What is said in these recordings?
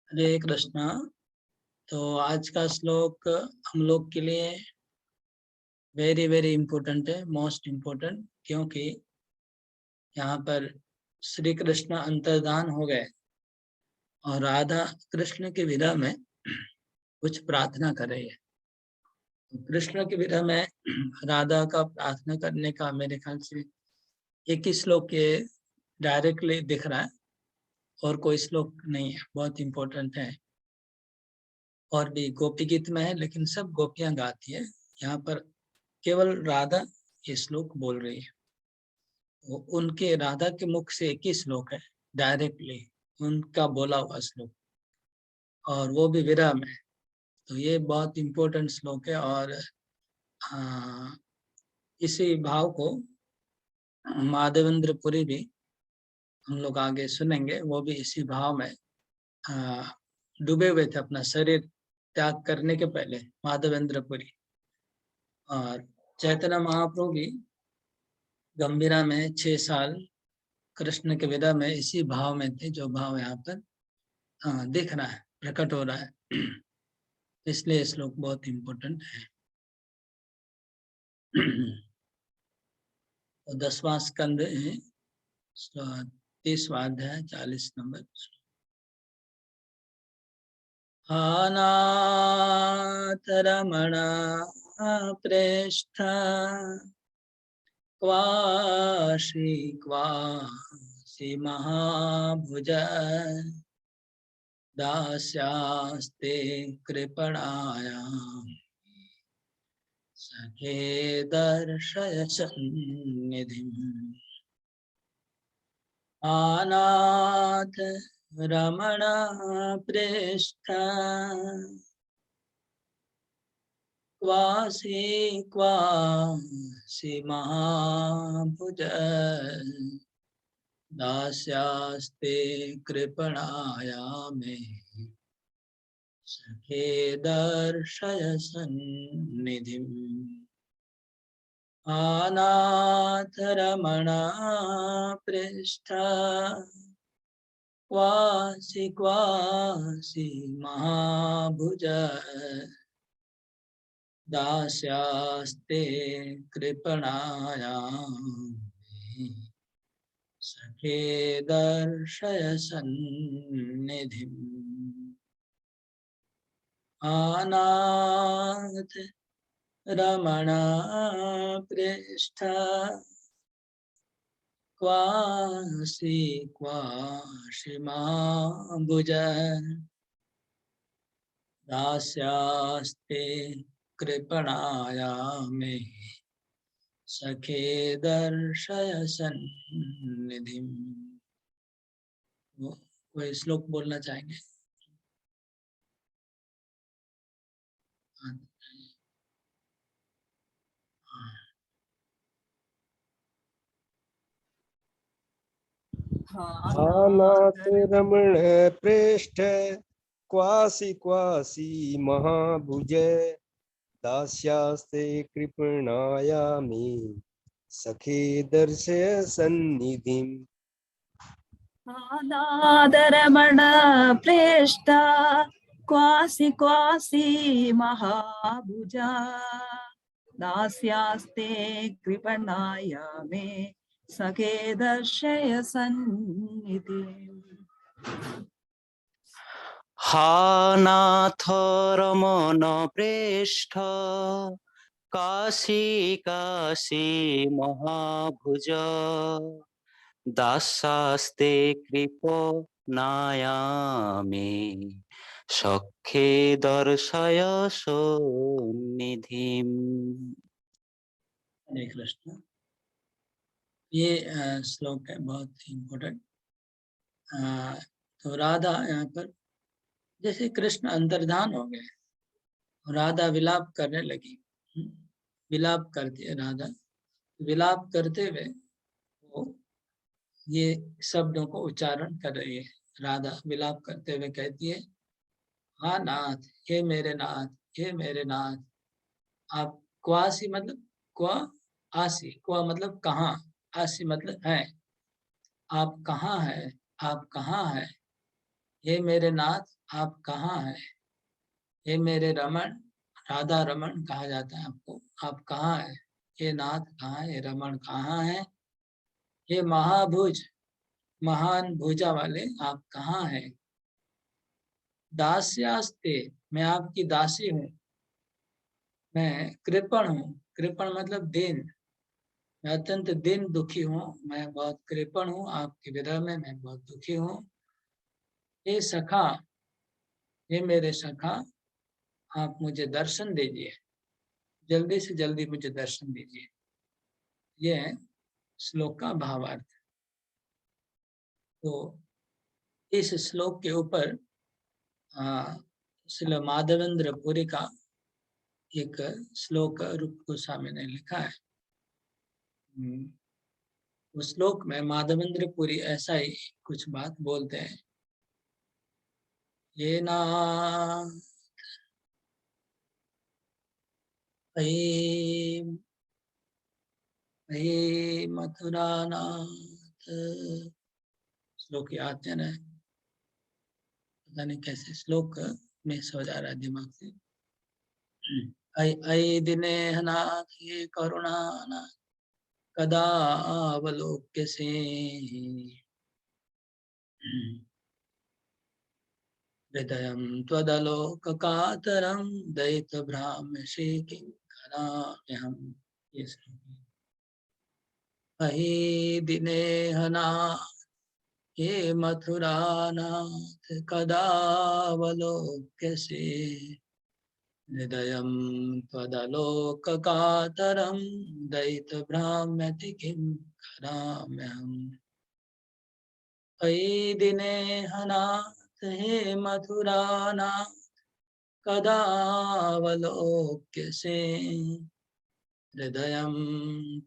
हरे कृष्णा। तो आज का श्लोक हम लोग के लिए वेरी वेरी इम्पोर्टेंट है, मोस्ट इम्पोर्टेंट, क्योंकि यहाँ पर श्री कृष्ण अंतर्धान हो गए और राधा कृष्ण के विरह में कुछ प्रार्थना कर रही है। तो कृष्ण के विरह में राधा का प्रार्थना करने का मेरे ख्याल से एक ही श्लोक ये डायरेक्टली दिख रहा है और कोई श्लोक नहीं है, बहुत इम्पोर्टेंट है। और भी गोपी गीत में है, लेकिन सब गोपियां गाती है। यहाँ पर केवल राधा ये श्लोक बोल रही है। वो उनके राधा के मुख से एक ही श्लोक है, डायरेक्टली उनका बोला हुआ श्लोक, और वो भी विरह में। तो ये बहुत इम्पोर्टेंट श्लोक है। और इसी भाव को माधवेंद्र पुरी भी हम लोग आगे सुनेंगे। वो भी इसी भाव में डूबे हुए थे अपना शरीर त्याग करने के पहले, माधवेंद्र पुरी। और चैतन्य महाप्रभु भी गंभीरा में 6 साल कृष्ण के विरह में इसी भाव में थे, जो भाव यहाँ पर दिख रहा है, प्रकट हो रहा है। इसलिए श्लोक बहुत इम्पोर्टेंट है। तो 10वां स्कंद है, 30वां अध्याय, 40 नंबर। अनाथ रमण प्रेष्ठ क्वासी महाभुज दास्यास्ते कृपणायां सखे दर्शय सन्निधिम्। अनाथ रमण प्रेष्ठ क्वासी महाभुज दास्यास्ते कृपणायामे सखे दर्शय सन्निधिम्। अनाथ रमण पृष्ठ क्वासी महाभुज दास्यास्ते कृपणायामे सखे दर्शय सन्निधिम्। अनाथ रमण पृष्ठ क्वासी महाभुज दास्यास्ते कृपणायामे सखे दर्शय सन्निधिम्। कोई श्लोक बोलना चाहेंगे? नाथ रमण प्रेष्ठ क्वासी महाभुज दास्यास्ते कृपणायामि सखे दर्शय सन्निधिम्। नाथ रमण प्रेष्ठ क्वासी महाभुज दास्यास्ते कृपणायामे सखे दर्शय सन्निधिम्। नाथ रमण प्रेष्ठ काशी महाभुज दास्यास्ते कृपणायामे सखे दर्शय सन्निधिम्। हरे कृष्ण। ये श्लोक है बहुत इम्पोर्टेंट। तो राधा यहाँ पर जैसे कृष्ण अंतर्धान हो गए, राधा विलाप करने लगी। विलाप करती है राधा। विलाप करते हुए वो ये शब्दों को उच्चारण कर रही है। राधा विलाप करते हुए कहती है, हाँ नाथ, हे मेरे नाथ, हे मेरे नाथ, आप क्वासी मतलब क्वा आसी, क्वा मतलब कहाँ, आसी मतलब है, आप कहाँ है, आप कहाँ है, हे मेरे नाथ, आप कहाँ हैं? हे मेरे रमण, राधा रमण कहा जाता है आपको, आप कहाँ हैं? ये नाथ कहाँ है? ये रमण कहाँ है? ये महाभुज, महान भुजा वाले आप कहाँ हैं? दास्यास्ते, मैं आपकी दासी हूँ। मैं कृपण हूँ, कृपण मतलब दीन, मैं अत्यंत दीन दुखी हूँ, मैं बहुत कृपण हूँ, आपके विरह में मैं बहुत दुखी हूँ। ये सखा, ये मेरे सखा, आप मुझे दर्शन दीजिए, जल्दी से जल्दी मुझे दर्शन दीजिए। ये है श्लोक का भावार्थ। तो इस श्लोक के ऊपर श्रील माधवेंद्र पुरी का एक श्लोक रूप गोस्वामी ने लिखा है। उस श्लोक में माधवेंद्र पुरी ऐसा ही कुछ बात बोलते हैं। ये ना मथुरा नाथ, श्लोक याद है ना, पता नहीं कैसे श्लोक मिस हो जा रहा है दिमाग से। ऐ दिने नाथ ये करुणा नाथ कदा अवलोक्यसे, हृदयं त्वदलोककातरं दयितभ्राम्यसे किं कराम्यहम्। ये श्लोक है। अहि दिनेह नाथ हे मथुरा नाथ कदावलोक्यसे, हृदयं त्वदलोककातरं दयितभ्राम्यति किं कराम्यहम्। अयि दिनेह नाथ हे मथुरा नाथ कदावलोक्यसे, हृदयं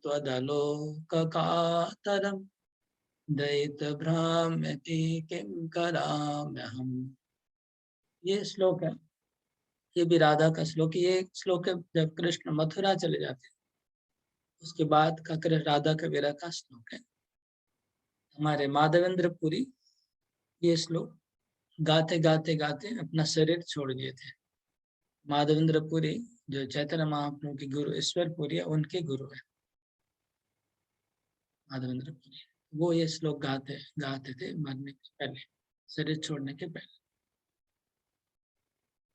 त्वदलोककातरं दयितभ्राम्यति किं कराम्यहम्। ये श्लोक है, ये भी राधा का श्लोक। ये श्लोक है जब कृष्ण मथुरा चले जाते हैं, उसके बाद का कृष्ण राधा का विरह का श्लोक है। हमारे माधवेंद्र पुरी ये श्लोक गाते गाते गाते अपना शरीर छोड़ दिए थे। माधवेंद्र पुरी जो चैतन्य महाप्रभु के गुरु ईश्वर पुरी है, उनके गुरु है माधवेंद्र पुरी। वो ये श्लोक गाते थे मरने के पहले, शरीर छोड़ने के पहले।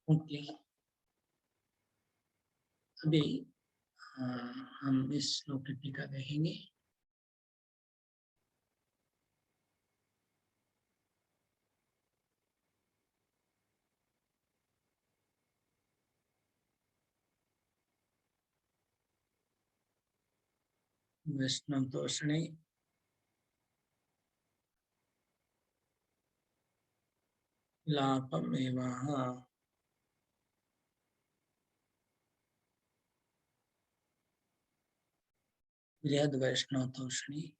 ओके, अभी हम इस श्लोक की टीका देखेंगे। विष्णु तोषणे लापम एवं बृहद वैष्णव तोषणी,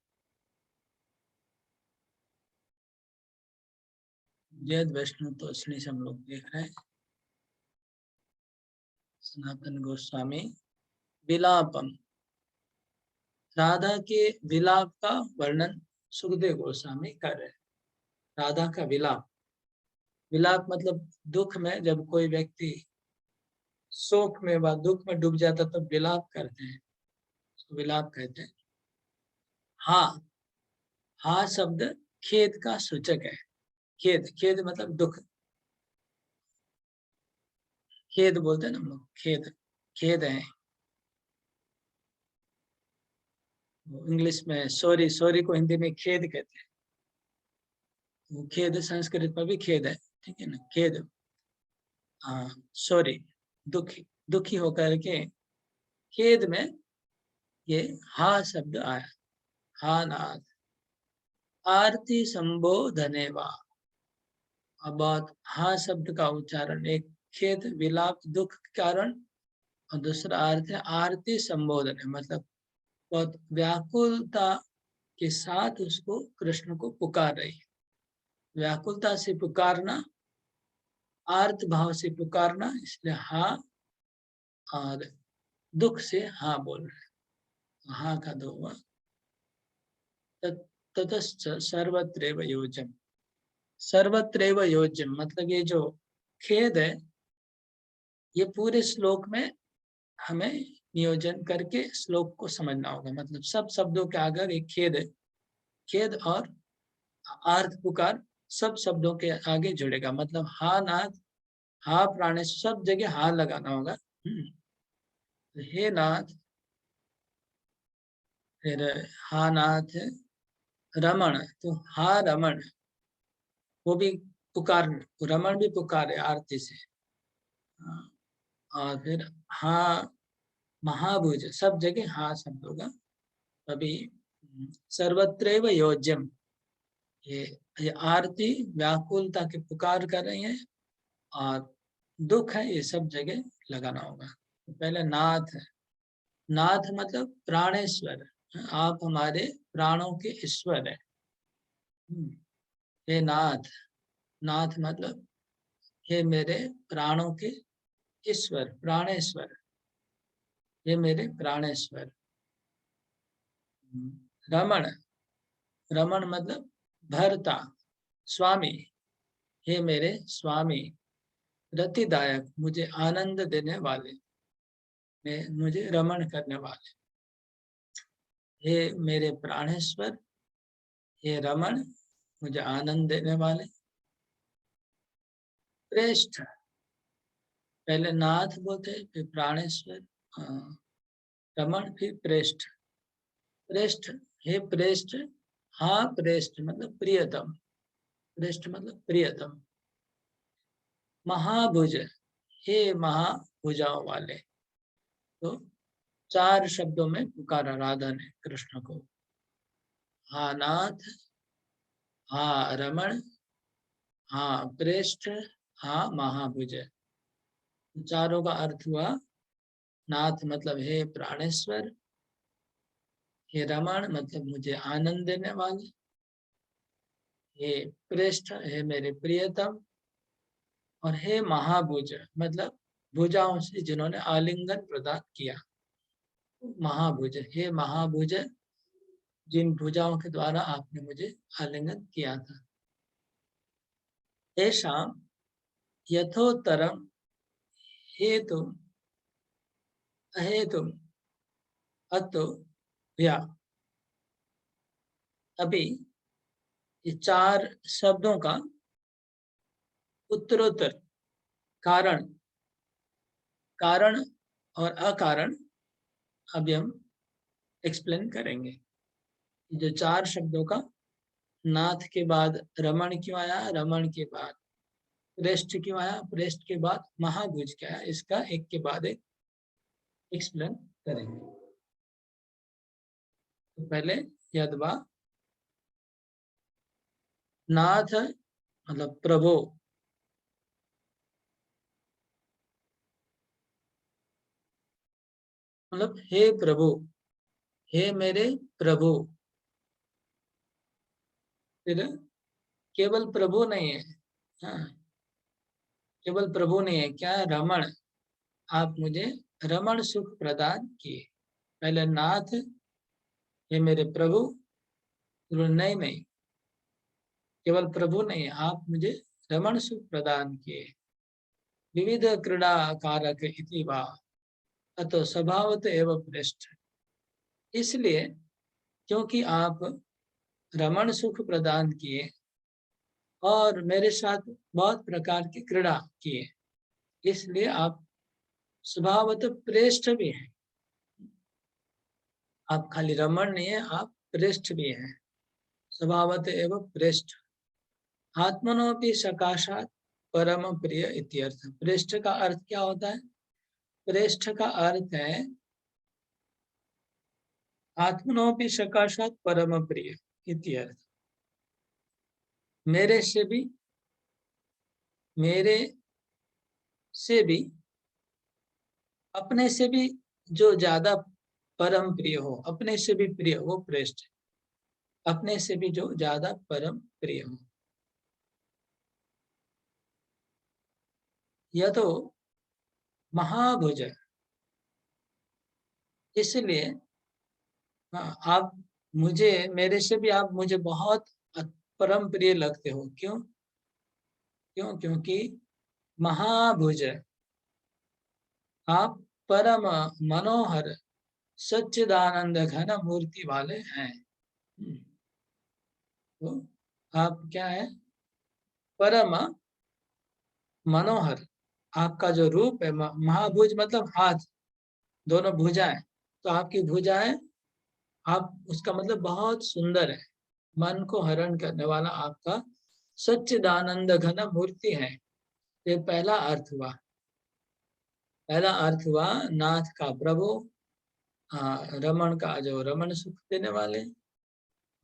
बृहद वैष्णव तोषणी से हम लोग देख रहे हैं। सनातन गोस्वामी विलापम, राधा के विलाप का वर्णन सुखदेव गोस्वामी कर रहे हैं। राधा का विलाप, विलाप मतलब दुख में जब कोई व्यक्ति शोक में व दुख में डूब जाता तो विलाप करते हैं, उसको विलाप कहते हैं। हाँ, हाँ शब्द खेद का सूचक है। खेद, खेद मतलब दुख, खेद बोलते हैं ना हम लोग, खेद, खेद है। इंग्लिश में सॉरी, सॉरी को हिंदी में खेद कहते हैं। वो खेद संस्कृत में भी खेद है, ठीक है ना, खेद। हाँ, सॉरी, दुखी, दुखी होकर के खेद में ये हा शब्द आया। हा नाथ आरती संबोधने वा। अब बात हा शब्द का उच्चारण, एक खेद विलाप दुख के कारण, और दूसरा अर्थ है आरती संबोधन, मतलब बहुत व्याकुलता के साथ उसको कृष्ण को पुकार रही है। व्याकुलता से पुकारना, आर्त भाव से पुकारना, इसलिए हा, और दुख से हा बोल रहे। हा का दो ततश्च सर्वत्रैव योजम, सर्वत्रैव योज्यम, मतलब ये जो खेद है ये पूरे श्लोक में हमें नियोजन करके श्लोक को समझना होगा। मतलब सब शब्दों के आगे एक खेद है, खेद और आर्थ पुकार सब शब्दों के आगे जुड़ेगा। मतलब हा नाथ, हा प्राणेश, सब जगह हा लगाना होगा। हे नाथ, फिर हा नाथ, रमण, तो हा रमण, वो भी पुकार, रमण भी पुकारे आरती से। और फिर हा महाभुज, सब जगह हा शब्द होगा। अभी सर्वत्रैव योज्यम, ये आरती व्याकुलता के पुकार कर रही है और दुख है, ये सब जगह लगाना होगा। तो पहले नाथ है, नाथ मतलब प्राणेश्वर, आप हमारे प्राणों के ईश्वर है। हे नाथ, नाथ मतलब हे मेरे प्राणों के ईश्वर, प्राणेश्वर, ये मेरे प्राणेश्वर। रमण, रमण मतलब भरता, स्वामी, हे मेरे स्वामी। रतिदायक, मुझे आनंद देने वाले, मुझे रमण करने वाले। हे मेरे प्राणेश्वर, हे रमण, मुझे आनंद देने वाले। प्रेष्ठ, पहले नाथ बोलते फिर प्राणेश्वर, रमण, फिर प्रेष्ठ। प्रेष्ठ, हे प्रेष्ठ, हाँ प्रेष्ठ मतलब प्रियतम, प्रेष्ठ मतलब प्रियतम। महाभुज, हे महाभुजाओं वाले। तो 4 शब्दों में पुकारा राधा ने कृष्ण को, हा नाथ, हा रमण, हाँ प्रेष्ठ, हाँ महाभुज। चारों का अर्थ हुआ, नाथ मतलब हे प्राणेश्वर, हे रमण मतलब मुझे आनंद देने वाले, हे प्रेष्ठ हे मेरे प्रियतम, और हे महाभुज मतलब भुजाओं से जिन्होंने आलिंगन प्रदान किया। महाभुज, हे महाभुज, जिन भुजाओं के द्वारा आपने मुझे आलिंगन किया था। तेषां यथोत्तरम हेतु अहेतु अतो या। अभी ये 4 शब्दों का उत्तरोत्तर कारण, कारण और अकारण अभी हम एक्सप्लेन करेंगे। जो 4 शब्दों का, नाथ के बाद रमण क्यों आया, रमण के बाद प्रेष्ठ क्यों आया, प्रेष्ठ के बाद महाभुज क्या आया, इसका एक के बाद एक एक्सप्लेन करेंगे। तो पहले यद्वा, नाथ मतलब प्रभु, मतलब हे प्रभु, हे मेरे प्रभु। फिर केवल प्रभु नहीं है, हाँ केवल प्रभु नहीं है, क्या है, रमण, आप मुझे रमण सुख प्रदान किए। पहले नाथ, हे मेरे प्रभु, नहीं नहीं, केवल प्रभु नहीं, आप मुझे रमण सुख प्रदान किए। विविध क्रीड़ा कारक इति वा, अतो स्वभावत एवं प्रेष्ठ, इसलिए क्योंकि आप रमण सुख प्रदान किए और मेरे साथ बहुत प्रकार की क्रीड़ा किए, इसलिए आप स्वभावत प्रेष्ठ भी हैं। आप खाली रमण नहीं है, आप प्रेष्ठ भी हैं। स्वभावत एवं प्रेष्ठ, आत्मनोपि सकाशात परम प्रिय इत्यर्थ। प्रेष्ठ का अर्थ क्या होता है, प्रेष्ठ का अर्थ है आत्मनोपि सकाशात परम प्रिय इत्यर्थ। मेरे से भी, मेरे से भी, अपने से भी जो ज्यादा परम प्रिय हो, अपने से भी प्रिय हो, वो प्रेष्ठ है। अपने से भी जो ज्यादा परम प्रिय हो। यह तो महाभुज, इसलिए आप मुझे, मेरे से भी आप मुझे बहुत परम प्रिय लगते हो। क्यों, क्यों? क्योंकि महाभुज, आप परम मनोहर सच्चिदानंद घन मूर्ति वाले हैं। तो आप क्या है? परम मनोहर, आपका जो रूप है, महाभुज मतलब हाथ, दोनों भुजाएं, तो आपकी भुजाएं, आप उसका मतलब बहुत सुंदर है, मन को हरण करने वाला आपका सच्चिदानंद घन मूर्ति है। ये पहला अर्थ हुआ। पहला अर्थ हुआ नाथ का प्रभु, रमण का जो रमण सुख देने वाले,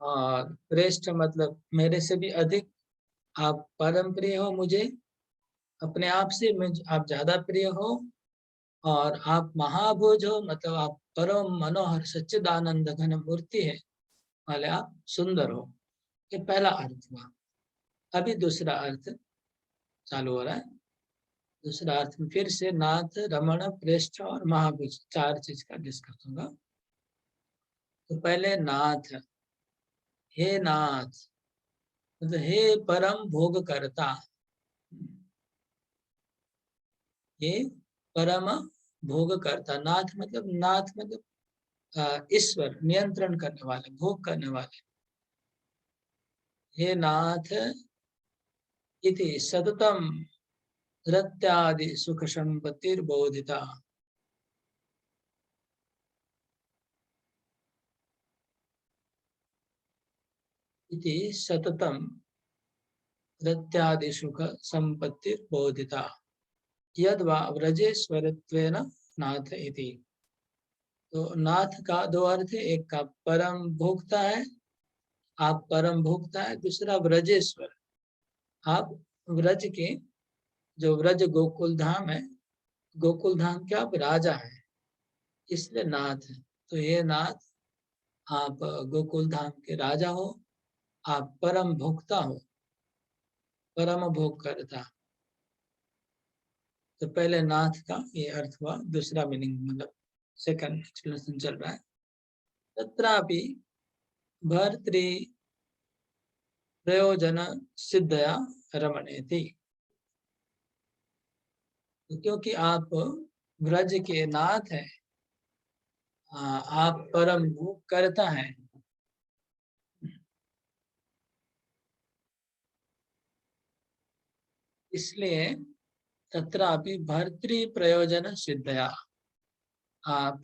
और श्रेष्ठ मतलब मेरे से भी अधिक आप परम प्रिय हो मुझे, अपने आप से आप ज्यादा प्रिय हो, और आप महाभुज हो मतलब आप परम मनोहर सच्चिदानंद घन मूर्ति है वाले, आप सुंदर हो। ये पहला अर्थ हुआ। अभी दूसरा अर्थ चालू हो रहा है। दूसरा अर्थ में फिर से नाथ, रमण, प्रेष्ठ और महाभुज, चार चीज का डिस्कस होगा। तो पहले नाथ, हे नाथ मतलब हे परम भोग करता, हे परम भोग करता। नाथ मतलब ईश्वर, नियंत्रण करने वाले, भोग करने वाले। हे नाथ इति सततम रत्यादि सुख संपत्तिर्बोधिता। इति सततम रत्यादि सुख संपत्तिर्बोधिता यद्वा व्रजेश्वरत्वेन नाथ इति। तो नाथ का दो अर्थ है, एक का परम भोक्ता है, आप परम भोक्ता है, दूसरा व्रजेश्वर, आप व्रज के, जो व्रज गोकुल धाम है, गोकुल धाम के आप राजा है, इसलिए नाथ है। तो ये नाथ, आप गोकुल धाम के राजा हो, आप परम भोक्ता हो, परम भोग करता। तो पहले नाथ का ये अर्थ हुआ। दूसरा मीनिंग मतलब सेकंड एक्सप्लेनेशन चल रहा है। तत्रापि भर्तृ प्रयोजन सिद्धया रमणेति। क्योंकि आप व्रज के नाथ हैं, आप परम भोग करता है, इसलिए तत्रापि भर्तृ प्रयोजन सिद्धया, आप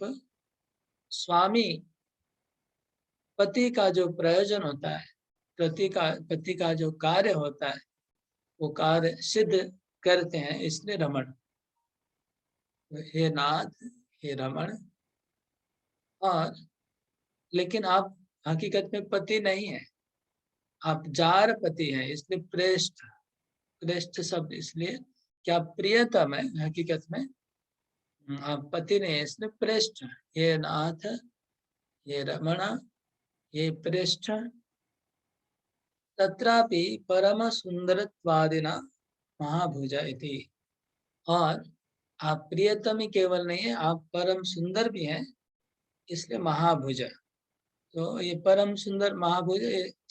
स्वामी, पति का जो प्रयोजन होता है, पति का जो कार्य होता है, वो कार्य सिद्ध करते हैं, इसलिए रमण। हे नाथ, हे रमण। और लेकिन आप हकीकत में पति नहीं है, आप जार पति हैं, इसलिए प्रेष्ठ, प्रेष्ठ शब्द इसलिए क्या प्रियतम है, हकीकत में आप पति नहीं है, इसलिए प्रेष्ठ। हे नाथ, हे रमण, हे प्रेष्ठ। तत्रापि परम सुंदरत्वादिना महाभुजा इति। और आप प्रियतम ही केवल नहीं है, आप परम सुंदर भी हैं, इसलिए महाभुज। तो ये परम सुंदर महाभुज,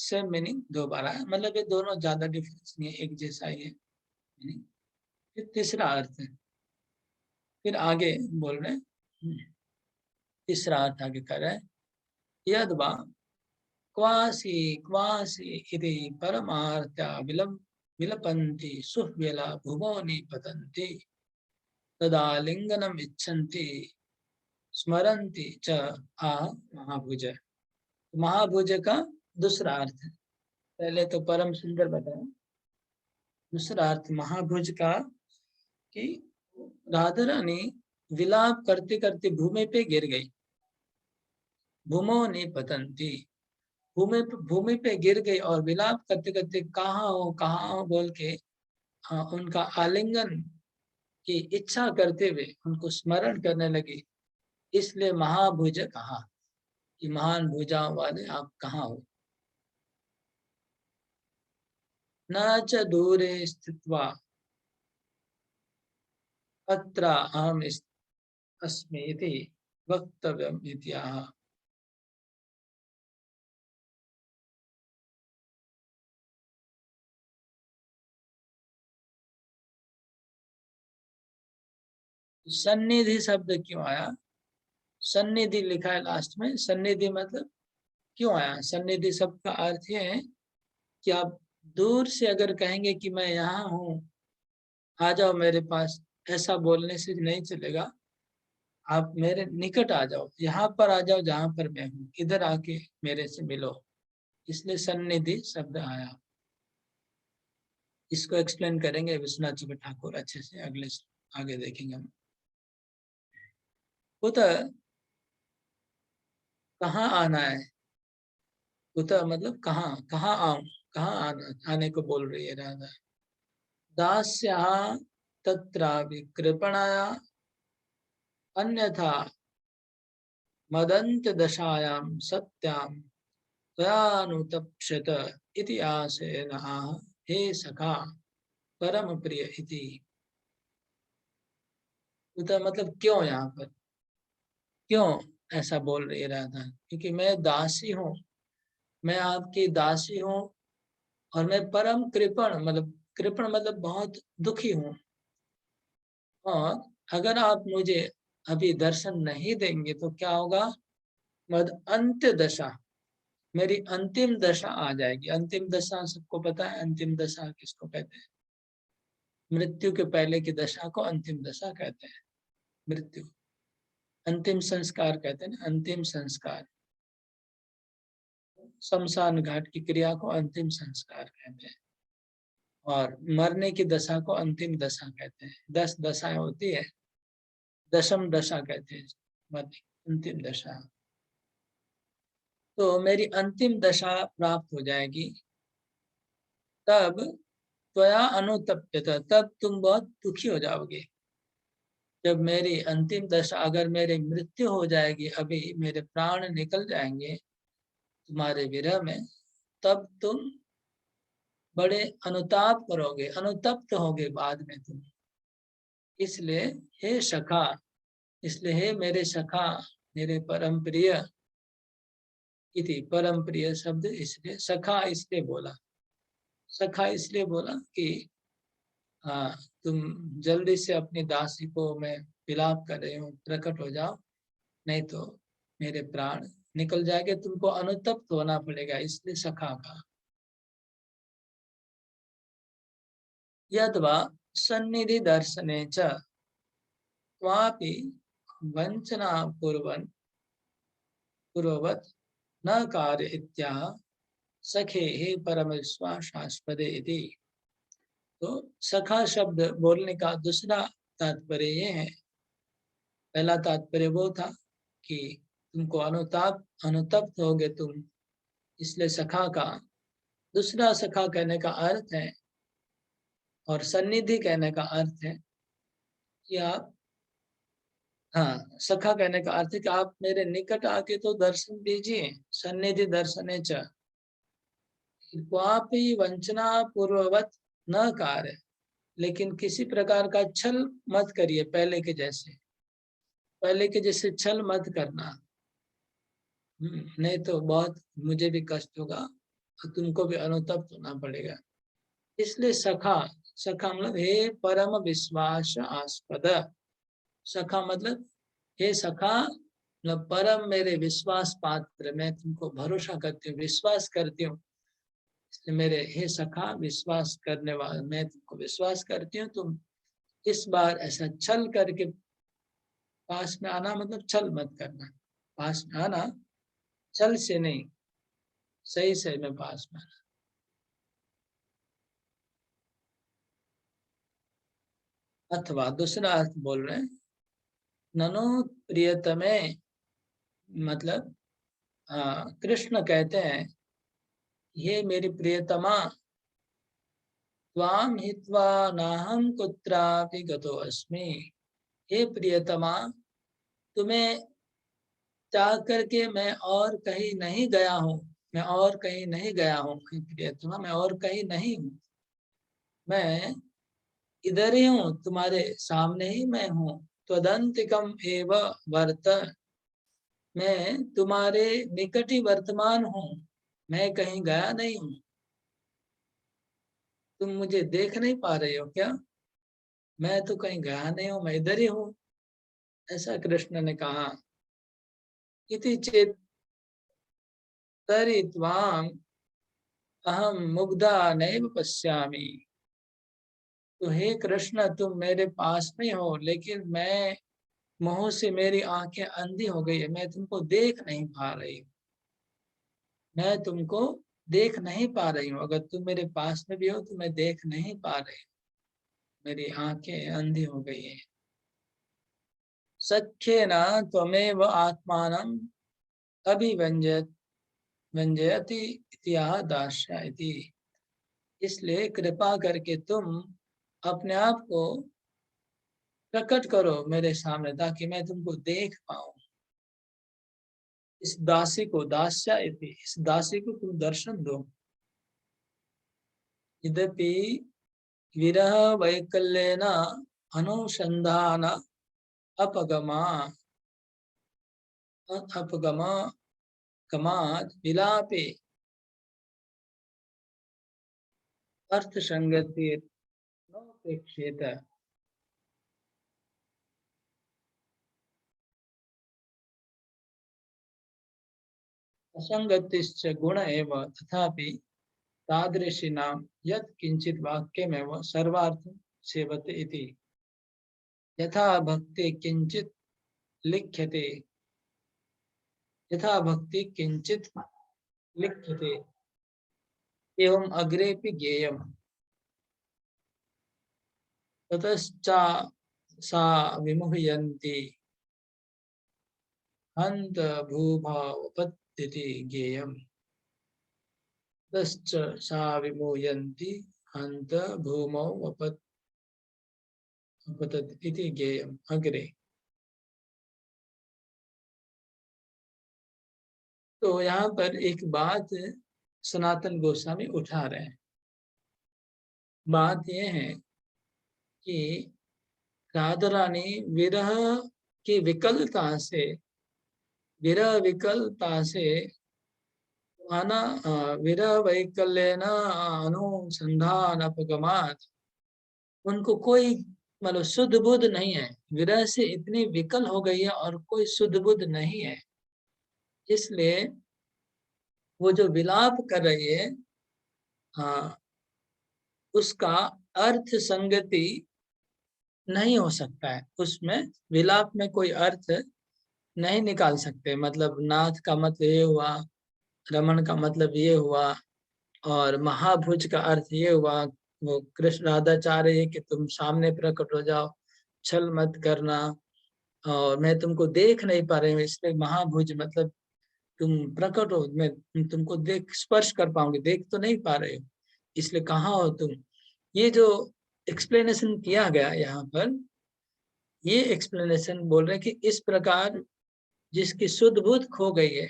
सेम मीनिंग दोबारा है, मतलब ये दोनों ज्यादा डिफरेंस नहीं है, एक जैसा ही है मीनिंग। फिर तीसरा अर्थ है, फिर आगे बोल रहे हैं, तीसरा अर्थ आगे कर रहे हैं। यद्वा क्वासी क्वासी इति परमार्था विलपन्ति सुह्यला भुवो निपतन्ति तदा लिंगनम इच्छन्ति स्मरन्ति च आ महाभुज। महाभुज का दूसरा अर्थ है, पहले तो परम सुंदर बताया, दूसरा अर्थ महाभुज का कि राधा रानी विलाप करते करते भूमि पे गिर गई, भूमो निपतन्ति, भूमि पे गिर गई और विलाप करते करते कहाँ हो बोल के उनका आलिंगन की इच्छा करते हुए उनको स्मरण करने लगी, इसलिए महाभुज कहा कि महान भुजाओं वाले आप कहाँ हो। न च दूरे स्थित्वा अत्र अहम अस्मि इति वक्तव्यम् इति आह। सन्निधि शब्द क्यों आया? सन्निधि लिखा है लास्ट में। सन्निधि मतलब क्यों आया? सन्निधि शब्द का अर्थ ये है कि आप दूर से अगर कहेंगे कि मैं यहाँ हूँ, आ जाओ मेरे पास, ऐसा बोलने से नहीं चलेगा। आप मेरे निकट आ जाओ, यहाँ पर आ जाओ जहाँ पर मैं हूँ, इधर आके मेरे से मिलो, इसलिए सन्निधि शब्द आया। इसको एक्सप्लेन करेंगे विश्वनाथ जी ठाकुर अच्छे से, आगे देखेंगे हम। कुतः कहाँ आना है? कुतः मतलब कहाँ, कहाँ आऊं, कहाँ आने को बोल रही है राधा। दास्यः तत्रापि कृपणाया अन्यथा मदन्त दशायां सत्यां त्वयानुतप्स्यत इति आशेन आह हे सखा परम प्रिय इति। कुतः मतलब क्यों, यहाँ पर क्यों ऐसा बोल रही है राधा? क्योंकि मैं दासी हूँ, मैं आपकी दासी हूँ, और मैं परम कृपण मतलब, कृपण मतलब बहुत दुखी हूँ। और अगर आप मुझे अभी दर्शन नहीं देंगे तो क्या होगा? मद अंत्य दशा, मेरी अंतिम दशा आ जाएगी। अंतिम दशा सबको पता है, अंतिम दशा किसको कहते हैं? मृत्यु के पहले की दशा को अंतिम दशा कहते हैं। मृत्यु, अंतिम संस्कार कहते हैं ना, अंतिम संस्कार। शमशान घाट की क्रिया को अंतिम संस्कार कहते हैं, और मरने की दशा को अंतिम दशा कहते हैं। 10 दशाएं होती है, दशम दशा कहते हैं मरने, अंतिम दशा। तो मेरी अंतिम दशा प्राप्त हो जाएगी, तब त्वया अनुतप्यत, तब तुम बहुत दुखी हो जाओगे। जब मेरी अंतिम दशा, अगर मेरी मृत्यु हो जाएगी, अभी मेरे प्राण निकल जाएंगे तुम्हारे विरह में, तब तुम बड़े अनुताप करोगे, अनुतप्त होगे बाद में तुम। इसलिए हे सखा, इसलिए हे मेरे सखा, मेरे परम प्रिय इति, परम प्रिय शब्द इसलिए सखा इसलिए बोला, सखा इसलिए बोला कि हाँ, तुम जल्दी से अपनी दासी को, मैं विलाप कर रही हूँ, प्रकट हो जाओ, नहीं तो मेरे प्राण निकल जाएंगे, तुमको अनुतप्त होना पड़ेगा, इसलिए सखा का। यद्वा सन्निधि दर्शने च त्वापि वंचना पूर्ववत न कार्य इत्याह सखे हे परम विश्वासास्पदे इति। तो सखा शब्द बोलने का दूसरा तात्पर्य ये है, पहला तात्पर्य वो था कि तुमको अनुतप्त होगे तुम, इसलिए सखा का। दूसरा सखा कहने का अर्थ है, और सन्निधि कहने का अर्थ है कि आप, हाँ, सखा कहने का अर्थ है कि आप मेरे निकट आके तो दर्शन दीजिए, सन्निधि दर्शने च क्वापि वंचना पूर्ववत न कार्य, लेकिन किसी प्रकार का छल मत करिए, पहले के जैसे, पहले के जैसे छल मत करना। नहीं तो बहुत मुझे भी कष्ट होगा और तुमको भी अनुतप्त होना पड़ेगा। इसलिए सखा, सखा मतलब हे परम विश्वास आस्पद। सखा मतलब हे सखा मतलब परम मेरे विश्वास पात्र, मैं तुमको भरोसा करती हूँ, विश्वास करती हूँ, इसलिए मेरे हे सखा विश्वास करने वाला, मैं तुमको विश्वास करती हूँ। तुम इस बार ऐसा छल करके पास में आना, मतलब छल मत करना, पास में आना छल से नहीं, सही से में पास में आना। अथवा दूसरा अर्थ बोल रहे हैं, ननो प्रियतमे, मतलब कृष्ण कहते हैं, ये मेरी प्रियतमा, त्वाम हित्वा नाहम कुत्रापि गतो अस्मि। हे प्रियतमा, तुम्हें त्याग करके मैं और कहीं नहीं गया हूँ, मैं और कहीं नहीं गया हूँ। प्रियतमा, मैं और कहीं नहीं हूँ, मैं इधर ही हूँ, तुम्हारे सामने ही मैं हूँ। त्वदंतिकम एव वर्त, मैं तुम्हारे निकट ही वर्तमान हूँ, मैं कहीं गया नहीं हूँ। तुम मुझे देख नहीं पा रहे हो क्या? मैं तो कहीं गया नहीं हूँ, मैं इधर ही हूँ। ऐसा कृष्ण ने कहा, इति चेत तरि त्वाम अहम मुग्धा नैव पश्यामि। तो हे कृष्ण, तुम मेरे पास में हो, लेकिन मैं मोह से मेरी आंखें अंधी हो गई है, मैं तुमको देख नहीं पा रही हूँ, मैं तुमको देख नहीं पा रही हूँ। अगर तुम मेरे पास में भी हो तो मैं देख नहीं पा रही हूँ, मेरी आंखें अंधी हो गई है। सख्येन त्वमेव आत्मानम् अभिव्यंजयति व्यंजयति इत्याह दास्यति। इसलिए कृपा करके तुम अपने आप को प्रकट करो मेरे सामने, ताकि मैं तुमको देख पाऊं। इस दासी को, दास्या इति, इस दासी को तुम दर्शन दो। यद्यपि विरह वैकल्येन अनुसंधान अपगमा अपगमा कमाद विलापे अर्थ संगति नोपेक्षेत। असंगतिश्च गुण एव, तथापि तादृशीनां यत् किंचित् वाक्यमेव सर्वार्थं सेवते इति। यथा भक्ति किंचित् लिख्यते, यथा भक्ति किंचित् लिख्यते, एवं अग्रेपि ज्ञेयम्। ततश्चा सा विमुह्यन्ति हन्त भूभावपत्तिति ज्ञेयम्। ततश्च सा विमुह्यन्ति हन्त भूमौ वपतति इति ज्ञेयम् अग्रे। तो यहाँ पर एक बात सनातन गोस्वामी उठा रहे हैं। बात यह है कि राधा रानी विरह की विकलता से, विरह विकलता से आना, विरह वैकल्येन अनुसंधान अपगमात, उनको कोई मतलब शुद्ध बुद्ध नहीं है। विरह से इतनी विकल हो गई है और कोई शुद्ध बुद्ध नहीं है, इसलिए वो जो विलाप कर रही है, हाँ, उसका अर्थ संगति नहीं हो सकता है। उसमें विलाप में कोई अर्थ नहीं निकाल सकते। मतलब नाथ का मतलब ये हुआ, रमन का मतलब ये हुआ, और महाभुज का अर्थ ये हुआ। वो कृष्ण राधा चाह रही है कि तुम सामने प्रकट हो जाओ, छल मत करना, और मैं तुमको देख नहीं पा रही हूँ, इसलिए महाभुज मतलब तुम प्रकट हो, मैं तुमको देख स्पर्श कर पाऊंगी, देख तो नहीं पा रहे हो, इसलिए कहाँ हो तुम। ये जो एक्सप्लेनेशन किया गया यहाँ पर, ये एक्सप्लेनेशन बोल रहे हैं कि इस प्रकार जिसकी शुद्ध बुद्ध खो गई है,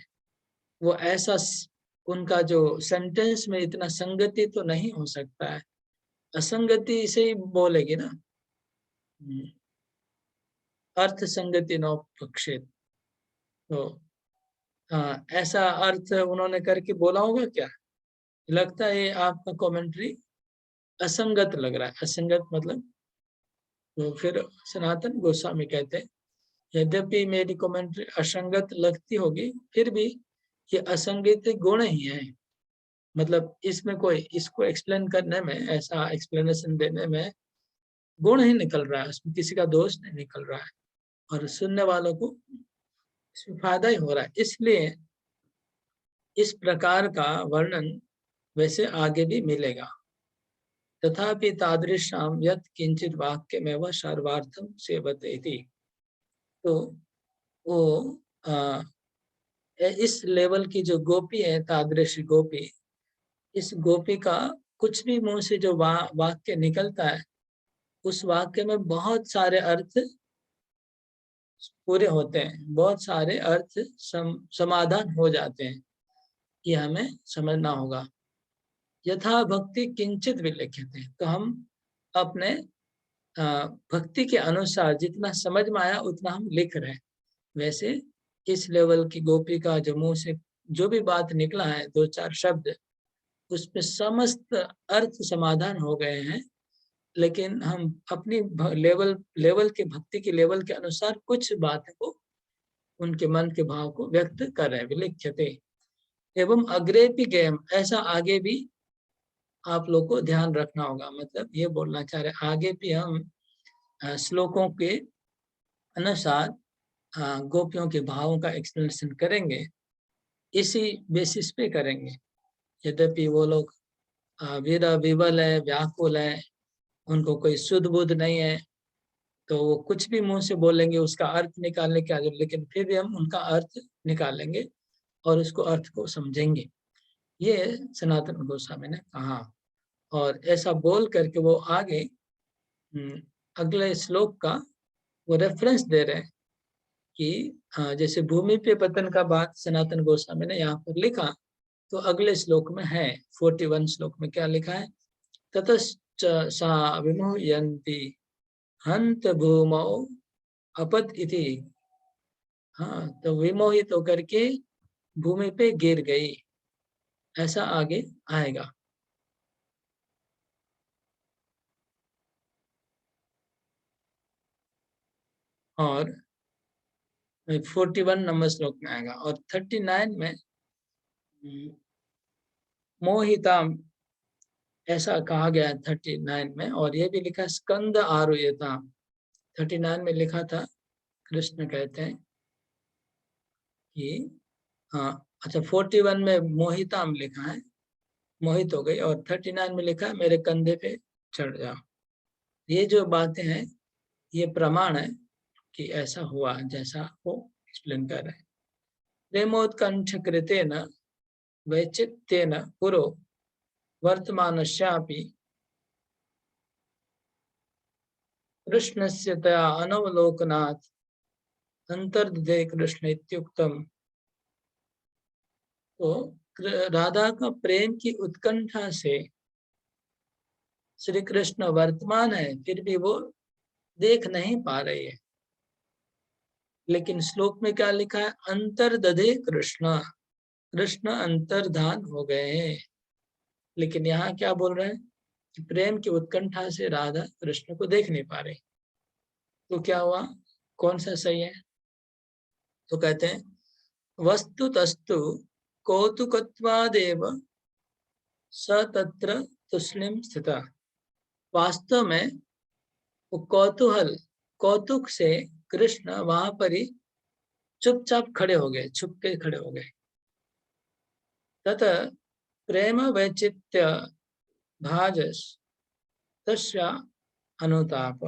वो ऐसा उनका जो सेंटेंस में इतना संगति तो नहीं हो सकता है। असंगति से ही बोलेगी ना, अर्थ संगति नौ पक्षेत। तो ऐसा अर्थ उन्होंने करके बोला होगा क्या? लगता है आपका कमेंट्री असंगत लग रहा है। असंगत मतलब, तो फिर सनातन गोस्वामी कहते हैं, यद्यपि मेरी कमेंट्री असंगत लगती होगी, फिर भी ये असंगत गुण ही है। मतलब इसमें कोई, इसको एक्सप्लेन करने में, ऐसा एक्सप्लेनेशन देने में गुण ही निकल रहा है, उसमें किसी का दोष नहीं निकल रहा है, और सुनने वालों को इसमें फायदा ही हो रहा है। इसलिए इस प्रकार का वर्णन वैसे आगे भी मिलेगा। तथापि तादृशाम यत् किंचित वाक्य में वह सर्वार्थम सेवते इति। तो वो इस लेवल की जो गोपी है, तादृश गोपी, इस गोपी का कुछ भी मुंह से जो वाक्य निकलता है, उस वाक्य में बहुत सारे अर्थ पूरे होते हैं, बहुत सारे अर्थ समाधान हो जाते हैं। ये हमें समझना होगा। यथा भक्ति किंचित विलिख्यते, तो हम अपने भक्ति के अनुसार जितना समझ में आया उतना हम लिख रहे हैं। वैसे इस लेवल की गोपी का जो मुंह से जो भी बात निकला है, दो चार शब्द, उसमें समस्त अर्थ समाधान हो गए हैं, लेकिन हम अपनी लेवल के भक्ति के लेवल के अनुसार कुछ बात को, उनके मन के भाव को व्यक्त कर रहे हैं। विलिख्यते एवं अग्रे भी गेम, ऐसा आगे भी आप लोग को ध्यान रखना होगा। मतलब ये बोलना चाह रहे आगे भी हम श्लोकों के अनुसार गोपियों के भावों का एक्सप्लेनेशन करेंगे, इसी बेसिस पे करेंगे। यद्यपि वो लोग विवल है, व्याकुल है, उनको कोई शुद्ध बुद्ध नहीं है, तो वो कुछ भी मुंह से बोलेंगे उसका अर्थ निकालने की आदत, लेकिन फिर भी हम उनका अर्थ निकालेंगे और उसको अर्थ को समझेंगे, ये सनातन गोस्वामी ने कहा। और ऐसा बोल करके वो आगे अगले श्लोक का वो रेफरेंस दे रहे हैं कि जैसे भूमि पे पतन का बात सनातन गोस्वामी ने यहाँ पर लिखा, तो अगले श्लोक में है 41 श्लोक में क्या लिखा है, ततश्च सा विमुह्यन्ति हंत भूमौ अपत इति। हाँ, तो विमोहित होकर के भूमि पे गिर गई, ऐसा आगे आएगा। और 41 नंबर श्लोक में आएगा। और 39 में मोहिताम ऐसा कहा गया है 39 में। और ये भी लिखा स्कंद आरुयता, 39 में लिखा था, कृष्ण कहते हैं कि हाँ अच्छा 41 में मोहिताम लिखा है, मोहित हो गई, और 39 में लिखा है मेरे कंधे पे चढ़ जाओ। ये जो बातें हैं ये प्रमाण है कि ऐसा हुआ जैसा वो एक्सप्लेन कर रहे हैं। प्रेमोत्कंठ कृतेन वैचित्येन पुरो वर्तमानस्यापि कृष्णस्य तया अनवलोकनात् अंतर्दधे कृष्ण इत्युक्तम। तो राधा का प्रेम की उत्कंठा से श्री कृष्ण वर्तमान है, फिर भी वो देख नहीं पा रही है। लेकिन श्लोक में क्या लिखा है, अंतर्दधे कृष्ण, कृष्ण अंतर्धान हो गए हैं। लेकिन यहाँ क्या बोल रहे हैं कि प्रेम की उत्कंठा से राधा कृष्ण को देख नहीं पा रही। तो क्या हुआ, कौन सा सही है? तो कहते हैं वस्तु तस्तु कौतुकत्वादेव स तत्र तुष्णिम स्थिता। वास्तव में वो कौतुक से कृष्ण वहां पर ही चुपचाप खड़े हो गए, छुप के खड़े हो गए। तथा प्रेम वैचित्य भाजस तस्या अनुताप,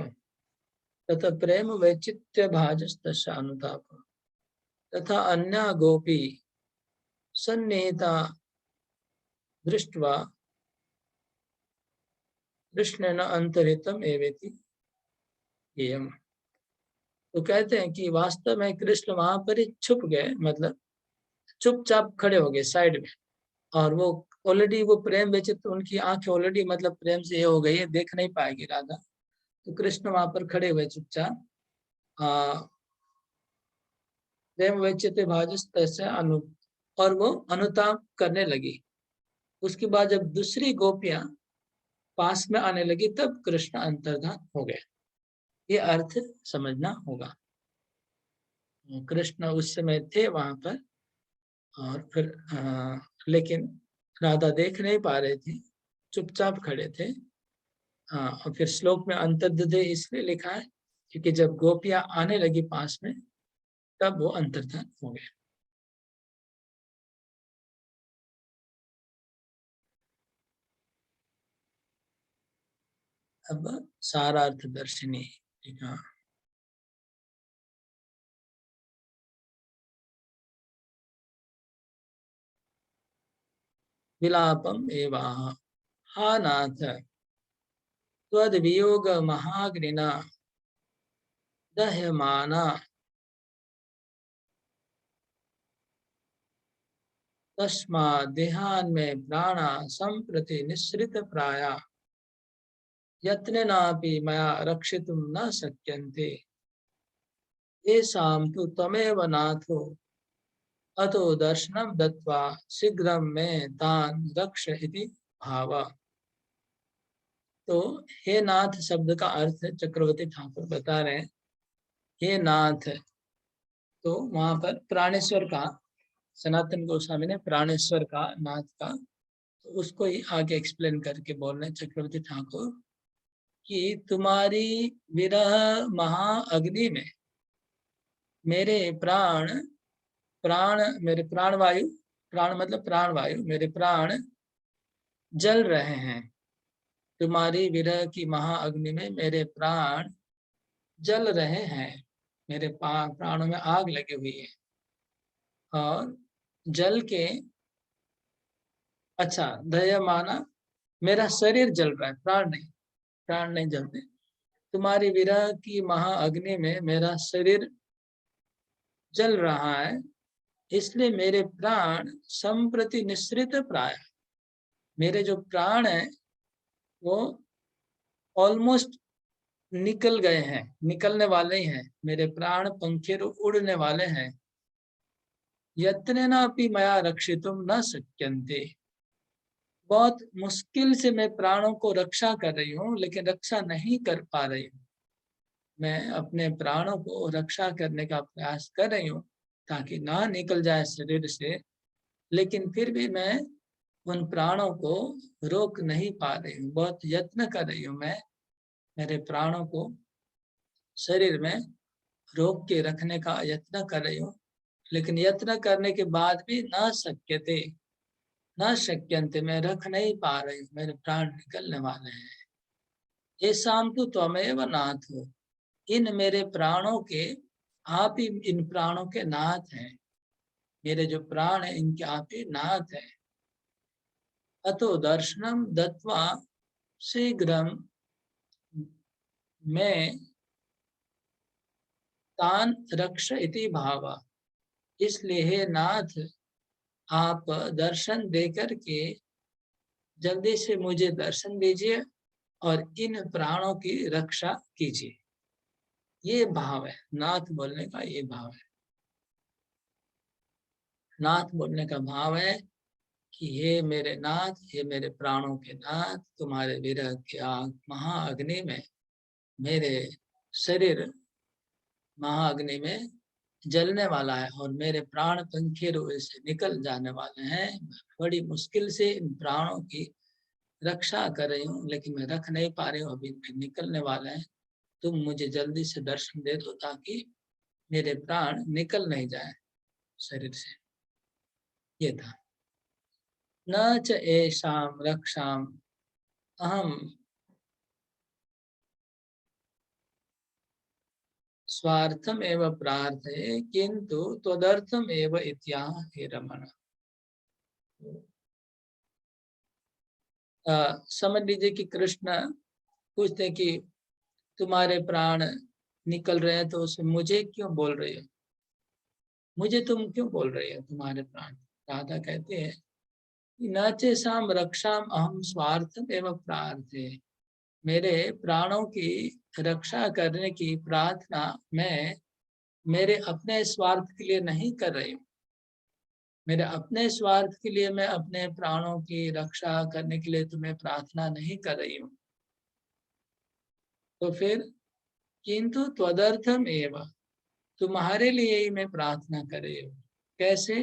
तथा प्रेम वैचित्य भाजस तस्या अनुताप, तथा अन्या गोपी सन्निहिता दृष्ट्वा कृष्णेन अंतरितम एवेति एयम। तो कहते हैं कि वास्तव में कृष्ण वहां पर ही छुप गए, मतलब चुपचाप खड़े हो गए साइड में। और वो ऑलरेडी वो प्रेम व्यचित, तो उनकी आंखें ऑलरेडी मतलब प्रेम से ये हो गई है, देख नहीं पाएगी राधा। तो कृष्ण वहां पर खड़े हुए चुपचाप, प्रेम व्यचित भाजस तस्य अनु, और वो अनुताप करने लगी। उसके बाद जब दूसरी गोपियां पास में आने लगी तब कृष्ण अंतर्धान हो गए। ये अर्थ समझना होगा। कृष्ण उस समय थे वहां पर, और फिर लेकिन राधा देख नहीं पा रहे थे, चुपचाप खड़े थे। और फिर श्लोक में अंतर्दधे इसलिए लिखा है क्योंकि जब गोपियां आने लगी पास में तब वो अंतर्धान हो गए। अब सारार्थ दर्शिनी, ठीक है। विलापम एवं हा नाथ त्वद्वियोग महाग्निना दह्यमाना तस्मात् देहान में प्राणा संप्रति निःसृत प्राया यत्नेनापि मया रक्षितुं न शक्यन्ते येषां तु त्वमेव नाथो अतो दर्शनं दत्वा शीघ्रं मे तान् रक्ष इति भाव। तो हे नाथ शब्द का अर्थ चक्रवर्ती ठाकुर बता रहे हैं, हे नाथ। तो वहां पर प्राणेश्वर का, सनातन गोस्वामी ने प्राणेश्वर का, नाथ का, तो उसको ही आगे एक्सप्लेन करके बोल रहे हैं चक्रवर्ती ठाकुर कि तुम्हारी विरह महाअग्नि में मेरे प्राण, प्राण मेरे प्राण वायु, प्राण मतलब प्राण वायु, मेरे प्राण जल रहे हैं। तुम्हारी विरह की महाअग्नि में मेरे प्राण जल रहे हैं, मेरे प्राणों में आग लगी हुई है। और जल के, अच्छा दया माना मेरा शरीर जल रहा है, प्राण नहीं जलते। तुम्हारी विरह की महाअग्नि में मेरा शरीर जल रहा है, इसलिए मेरे प्राण संप्रति निश्रित प्राय, मेरे जो प्राण है वो ऑलमोस्ट निकल गए हैं, निकलने वाले ही हैं, मेरे प्राण पंखे उड़ने वाले हैं। यत्नेनापि मया रक्षितुम न शक्यन्ते, बहुत मुश्किल से मैं प्राणों को रक्षा कर रही हूँ, लेकिन रक्षा नहीं कर पा रही हूँ। मैं अपने प्राणों को रक्षा करने का प्रयास कर रही हूँ ताकि ना निकल जाए शरीर से, लेकिन फिर भी मैं उन प्राणों को रोक नहीं पा रही हूँ। बहुत यत्न कर रही हूँ मैं मेरे प्राणों को शरीर में रोक के रखने का यत्न कर रही हूँ, लेकिन यत्न करने के बाद भी न शक्यते, न शक्यन्ते, मैं रख नहीं पा रही हूँ, मेरे प्राण निकलने वाले हैं। ये शाम तो त्वमेव नाथ हो, इन मेरे प्राणों के, आप ही इन प्राणों के नाथ हैं। मेरे जो प्राण है इनके आप ही नाथ हैं। अतो दर्शनम दत्वा शीघ्रम मैं तान रक्ष इति भावा, इसलिए हे नाथ आप दर्शन देकर के जल्दी से मुझे दर्शन दीजिए और इन प्राणों की रक्षा कीजिए। ये भाव है, नाथ बोलने का ये भाव है। नाथ बोलने का भाव है कि हे मेरे नाथ, हे मेरे प्राणों के नाथ, तुम्हारे विरह की आग महाअग्नि में मेरे शरीर महाअग्नि में जलने वाला है और मेरे प्राण पंखे रुए से निकल जाने वाले हैं। बड़ी मुश्किल से इन प्राणों की रक्षा कर रही हूँ, लेकिन मैं रख नहीं पा रही हूँ, अभी निकलने वाले हैं। तुम मुझे जल्दी से दर्शन दे दो ताकि मेरे प्राण निकल नहीं जाए शरीर से। ये था, न च एषाम रक्षाम अहम स्वार्थम एव प्रार्थये किंतु त्वदर्थम एव इत्याह हे रमण। समझ लीजिए कि कृष्ण पूछते हैं कि तुम्हारे प्राण निकल रहे हैं तो उसमें मुझे क्यों बोल रही हो, मुझे तुम क्यों बोल रही हो तुम्हारे प्राण। राधा कहते हैं न चेषाम रक्षाम अहम स्वार्थम एवं प्रार्थये, मेरे प्राणों की रक्षा करने की प्रार्थना मैं मेरे अपने स्वार्थ के लिए नहीं कर रही हूँ। मेरे अपने स्वार्थ के लिए मैं अपने प्राणों की रक्षा करने के लिए तुम्हें प्रार्थना नहीं कर रही हूँ। तो फिर किंतु त्वदर्थम एवं, तुम्हारे लिए ही मैं प्रार्थना कर रही हूँ। कैसे?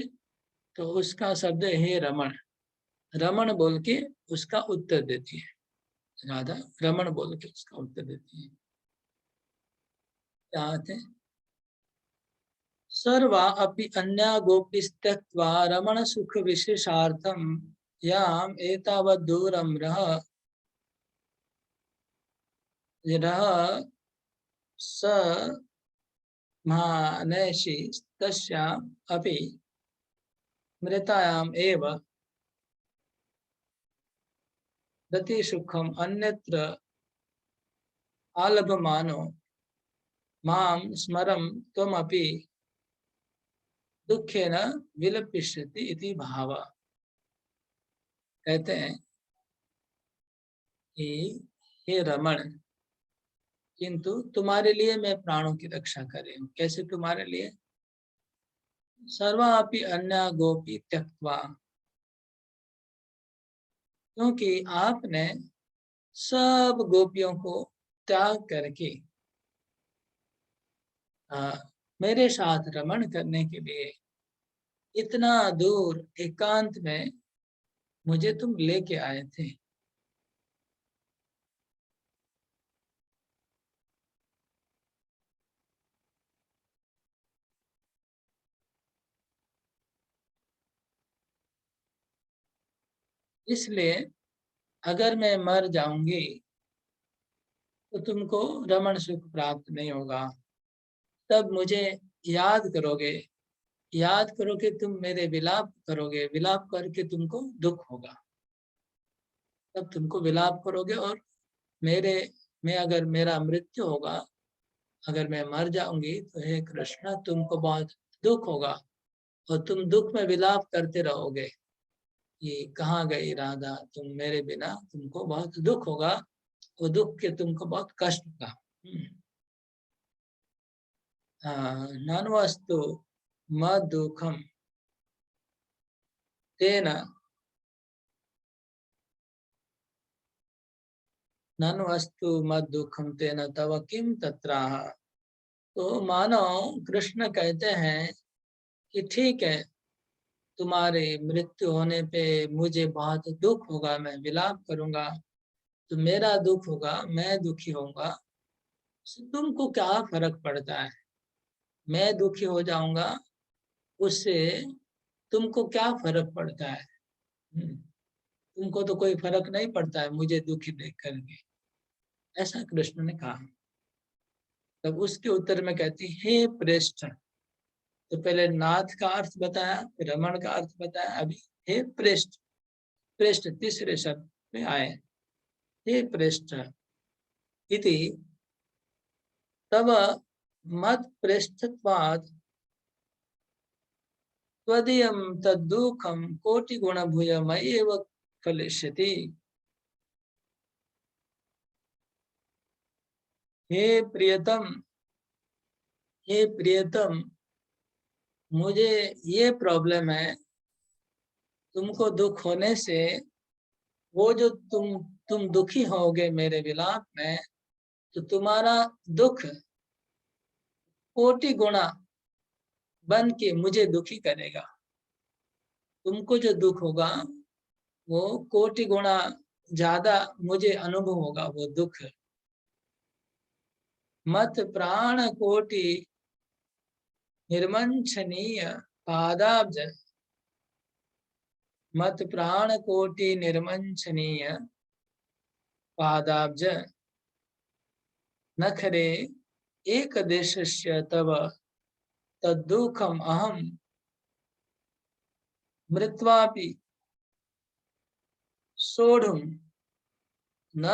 तो उसका शब्द है हे रमण। रमण बोल के उसका उत्तर देती है राधा, रमण बोल के उसका उत्तर देती है। क्या आते हैं? सर्वा अपि अन्या गोपीस्त्यक्त्वा रमण सुख विशेषार्थम याम एतावत् दूरम रह स मानैषि तस्याम् अपि मृतायाम एव रति सुखम अन्यत्र आलभमानो माम स्मरम त्वमपि दुखेन विलपिष्यति इति भाव। कहते हैं कि हे रमण, किंतु तुम्हारे लिए मैं प्राणों की रक्षा कर रही हूँ। कैसे तुम्हारे लिए? सर्वापि अन्य गोपी त्यक्त्वा, क्योंकि आपने सब गोपियों को त्याग करके मेरे साथ रमण करने के लिए इतना दूर एकांत में मुझे तुम लेके आए थे। इसलिए अगर मैं मर जाऊंगी तो तुमको रमण सुख प्राप्त नहीं होगा। तब मुझे याद करोगे, याद करोगे, तुम मेरे विलाप करोगे, विलाप करके तुमको दुख होगा। तब तुमको विलाप करोगे और मेरे में अगर मेरा मृत्यु होगा, अगर मैं मर जाऊंगी तो हे कृष्ण तुमको बहुत दुख होगा और तुम दुख में विलाप करते रहोगे कि कहाँ गई राधा, तुम मेरे बिना, तुमको बहुत दुख होगा और दुख के तुमको बहुत कष्ट होगा। नन्वस्तु मद दुखम तेना, नन्वस्तु मद दुखम तेना तव किम तत्राह। तो मानो कृष्ण कहते हैं कि ठीक है, तुम्हारे मृत्यु होने पे मुझे बहुत दुख होगा, मैं विलाप करूंगा, तो मेरा दुख होगा, मैं दुखी होऊंगा, तुमको क्या फर्क पड़ता है? मैं दुखी हो जाऊंगा, उससे तुमको क्या फर्क पड़ता है? तुमको तो कोई फर्क नहीं पड़ता है मुझे दुखी देख करके, ऐसा कृष्ण ने कहा। तब उसके उत्तर में कहती, हे पृष्ठ। तो पहले नाथ का अर्थ बताया, फिर रमण का अर्थ बताया, अभी हे पृष्ठ। पृष्ठ तीसरे शब्द में आए, हे पृष्ठ इति तव मत पृष्ठत्वात् त्वदीयं तद्दुःखं कोटिगुणभूयमयैव फलिष्यति। हे प्रियतम, हे प्रियतम, मुझे ये प्रॉब्लम है, तुमको दुख होने से वो जो तुम दुखी होगे मेरे विलाप में, तो तुम्हारा दुख कोटि गुणा बन के मुझे दुखी करेगा। तुमको जो दुख होगा वो कोटि गुणा ज्यादा मुझे अनुभव होगा वो दुख। मत प्राण कोटि निर्मंछनीय पादाब्ज, मत प्राण कोटि निर्मंछनीय पादाब्ज नखरे एक देशस्य तव तद्दुःखम अहम मृत्वापि सोढुम न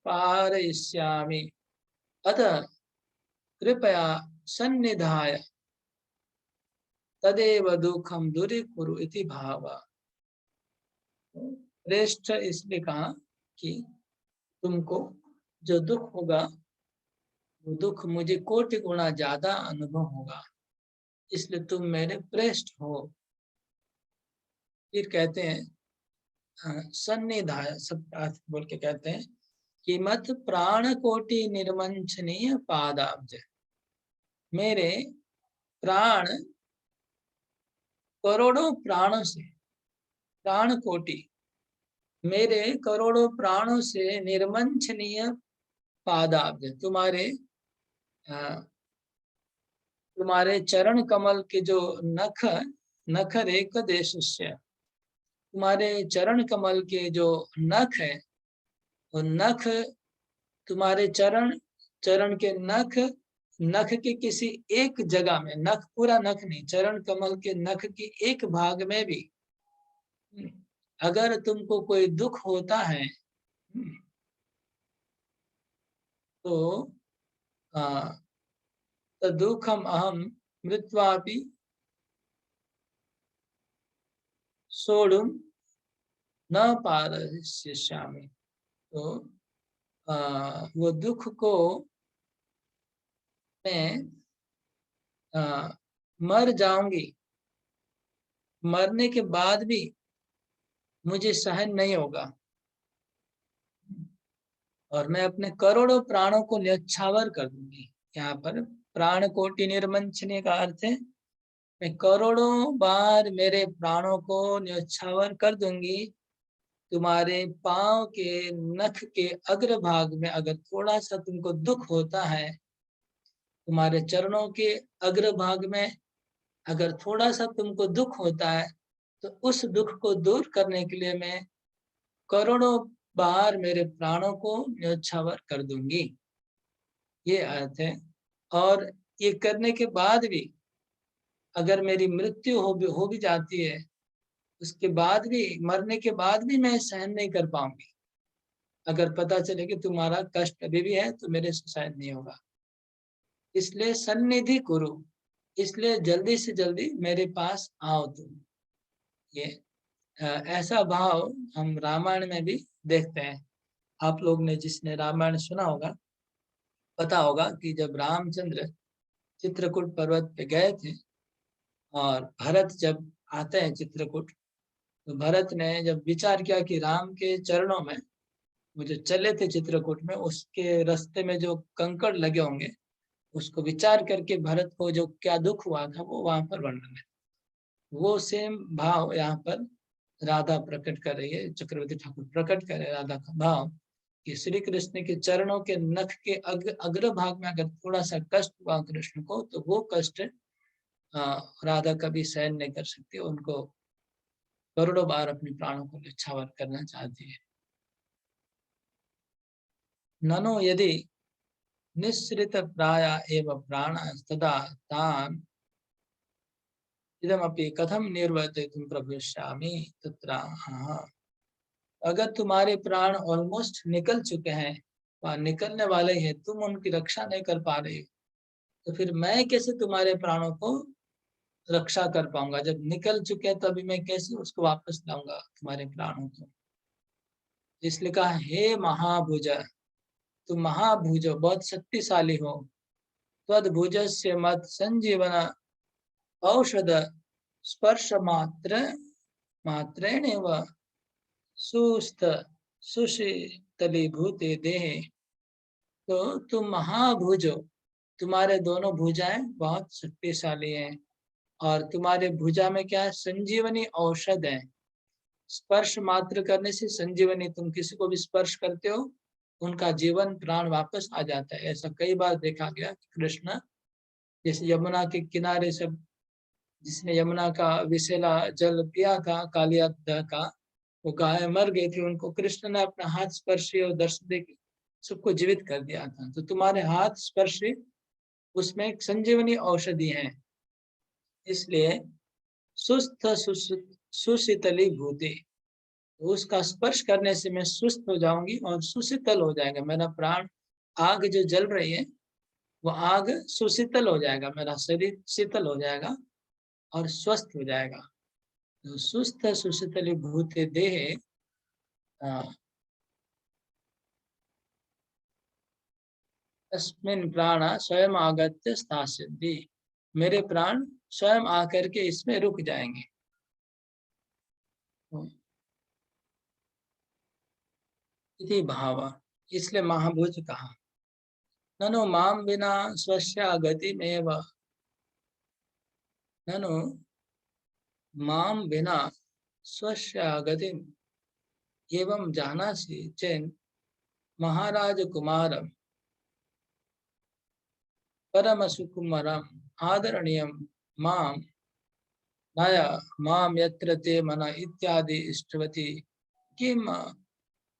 पारयिष्यामि अतः कृपया सन्निधाय तदेव दुखम दूरीकुरु इति भाव। श्रेष्ठ इसलिए कहा कि तुमको जो दुख होगा वो दुख मुझे कोटि गुणा ज्यादा अनुभव होगा, इसलिए तुम मेरे प्रेष्ठ हो। फिर कहते हैं सन्निधाय, सब अर्थ बोल के कहते हैं कि मत प्राण कोटि निर्मंछनीय पादाब्ज, मेरे प्राण करोड़ों प्राणों से, प्राण कोटि मेरे करोड़ों प्राणों से निर्मंछनीय पादाब्ज, तुम्हारे चरण कमल के जो नख, नखर एक देश, तुम्हारे चरण कमल के जो नख है, वो नख तुम्हारे चरण, चरण के नख, नख के किसी एक जगह में, नख पूरा नख नहीं, चरण कमल के नख के एक भाग में भी अगर तुमको कोई दुख होता है तो दुखम अहम मृत्वापि सोढुम न पारयिष्यामि। तो वो दुख को मैं मर जाऊंगी, मरने के बाद भी मुझे सहन नहीं होगा। और मैं अपने करोड़ों प्राणों को न्यौछावर कर दूंगी। यहाँ पर प्राण कोटि निर्मंचने का अर्थ है मैं करोड़ों बार मेरे प्राणों को न्यौछावर कर दूंगी। तुम्हारे पांव के नख के अग्रभाग में अगर थोड़ा सा तुमको दुख होता है, तुम्हारे चरणों के अग्रभाग में अगर थोड़ा सा तुमको दुख होता है, तो उस दुख को दूर करने के लिए मैं करोड़ों बार मेरे प्राणों को न्यौछावर कर दूंगी। ये अर्थ है। और ये करने के बाद भी अगर मेरी मृत्यु हो भी जाती है, उसके बाद भी, मरने के बाद भी मैं सहन नहीं कर पाऊंगी। अगर पता चले कि तुम्हारा कष्ट अभी भी है तो मेरे से शायद नहीं होगा। इसलिए सन्निधि करो, इसलिए जल्दी से जल्दी मेरे पास आओ तुम। ये ऐसा भाव हम रामायण में भी देखते हैं। आप लोग ने जिसने रामायण सुना होगा, पता होगा कि जब रामचंद्र चित्रकूट पर्वत पे गए थे और भरत जब आते हैं चित्रकूट, तो भरत ने जब विचार किया कि राम के चरणों में वो जो चले थे चित्रकूट में, उसके रास्ते में जो कंकड़ लगे होंगे, उसको विचार करके भरत को जो क्या दुख हुआ था वो वहां पर वर्णन है। वो सेम भाव यहाँ पर राधा प्रकट कर रही है, चक्रवर्ती ठाकुर प्रकट कर रहे हैं राधा का भाव कि श्री कृष्ण के चरणों के नख के अग्र भाग में अगर थोड़ा सा कष्ट हुआ कृष्ण को, तो वो कष्ट राधा कभी सहन नहीं कर सकती, उनको करोड़ों बार अपने प्राणों को न्यौछावर करना चाहती है। ननो यदि निःसृत प्राय एव प्राण तदा तान इदमपि कथम निर्वर्तितुं प्रभविष्यामि तत्र। अगर तुम्हारे प्राण ऑलमोस्ट निकल चुके हैं, वह निकलने वाले हैं, तुम उनकी रक्षा नहीं कर पा रहे, तो फिर मैं कैसे तुम्हारे प्राणों को रक्षा कर पाऊंगा? जब निकल चुके हैं तो अभी मैं कैसे उसको वापस लाऊंगा तुम्हारे प्राणों को? इसलिए कहा हे महाभुज, तुम महाभुज बहुत शक्तिशाली हो। तद्भुज से मत संजीवन औषध स्पर्श मात्रेण व सुस्थ सुशीतलीभूते देहे। तो तुम महाभुज हो, तुम्हारे दोनों भुजाएं बहुत शक्तिशाली हैं और तुम्हारे भुजा में क्या है? संजीवनी औषध है। स्पर्श मात्र करने से संजीवनी, तुम किसी को भी स्पर्श करते हो उनका जीवन प्राण वापस आ जाता है। ऐसा कई बार देखा गया कि कृष्ण जैसे यमुना के किनारे सब, जिसने यमुना का विषैला जल पिया था कालिया का, वो गाय मर गई थी, उनको कृष्ण ने अपना हाथ स्पर्शी और दर्शन दे के सबको जीवित कर दिया था। तो तुम्हारे हाथ स्पर्शी उसमें एक संजीवनी औषधि है। इसलिए सुस्थ सुशीतली भूते, उसका स्पर्श करने से मैं सुस्त हो जाऊंगी और सुशीतल हो जाएगा मेरा प्राण। आग जो जल रही है वो आग सुशीतल हो जाएगा, मेरा शरीर शीतल हो जाएगा और स्वस्थ हो जाएगा। तो सुस्थ सुशीतली भूते देहे तस्मिन् प्राण स्वयं आगत्य स्थास्यन्ति, मेरे प्राण स्वयं आकर के इसमें रुक जाएंगे। इति भाव, इसलिए महाभुज कहा। ननु माम विना स्वस्य गतिमेव, ननु माम विना स्वस्य गतिम एवं जानासि चेन् महाराज कुमारम परम सुकुमारम आदरणीयम माम नया माम यत्र ते मन इत्यादि इष्टवती किम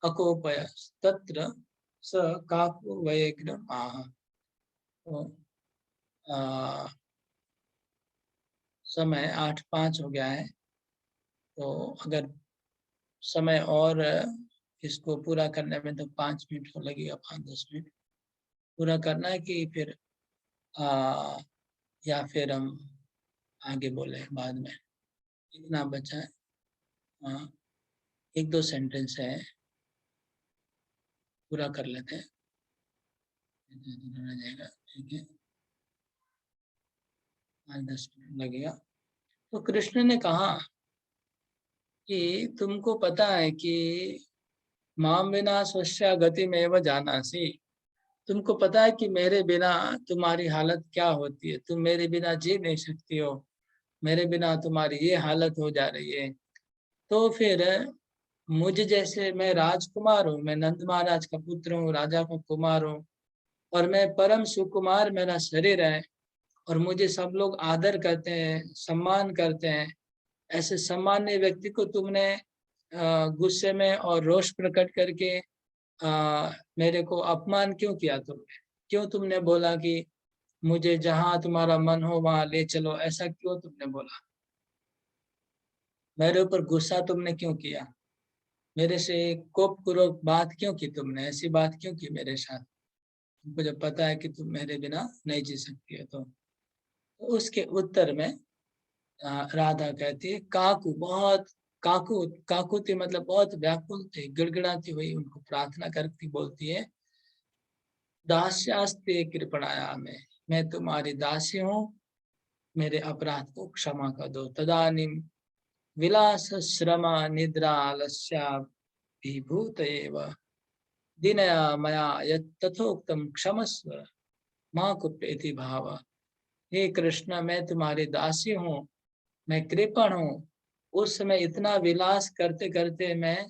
अकोपय तत्र स काको वयग्र आह। समय 8:05 हो गया है, तो अगर समय और इसको पूरा करने में तो 5 मिनट तो लगेगा, 5-10 मिनट पूरा करना है कि फिर या फिर हम आगे बोले बाद में। इतना बचा है, 1-2 सेंटेंस है, पूरा कर लेते हैं, जाएगा। ठीक है, 5-10 मिनट लगेगा। तो कृष्ण ने कहा कि तुमको पता है कि माम विना स्वस्य गतिमेव जानासि। तुमको पता है कि मेरे बिना तुम्हारी हालत क्या होती है, तुम मेरे बिना जी नहीं सकती हो, मेरे बिना तुम्हारी ये हालत हो जा रही है। तो फिर मुझ जैसे, मैं राजकुमार हूँ, मैं नंद महाराज का पुत्र हूँ, राजा का कुमार हूँ, और मैं परम सुकुमार मेरा शरीर है, और मुझे सब लोग आदर करते हैं, सम्मान करते हैं। ऐसे सम्मान्य व्यक्ति को तुमने गुस्से में और रोष प्रकट करके मेरे को अपमान क्यों किया तुमने? क्यों तुमने बोला कि मुझे जहां तुम्हारा मन हो वहां ले चलो? ऐसा क्यों तुमने बोला? मेरे ऊपर गुस्सा तुमने क्यों किया? मेरे से कोपपूर्वक बात क्यों की तुमने? ऐसी बात क्यों की मेरे साथ? तुमको जब पता है कि तुम मेरे बिना नहीं जी सकती है तो उसके उत्तर में राधा कहती है, काकू बहुत काकुती मतलब बहुत व्याकुल थी, गिड़गिड़ाती हुई उनको प्रार्थना करती बोलती है, दास्यास्ते कृपणाया में, मैं तुम्हारी दासी हूँ, मेरे अपराध को क्षमा कर दो। तदानीम विलास श्रमा निद्रा आलस्या विभूत एव दिनया मया यथोक्तम क्षमस्व माँ कुप्येति भाव। हे कृष्ण, मैं तुम्हारी दासी हूँ, मैं कृपण हूँ। उस समय इतना विलास करते करते मैं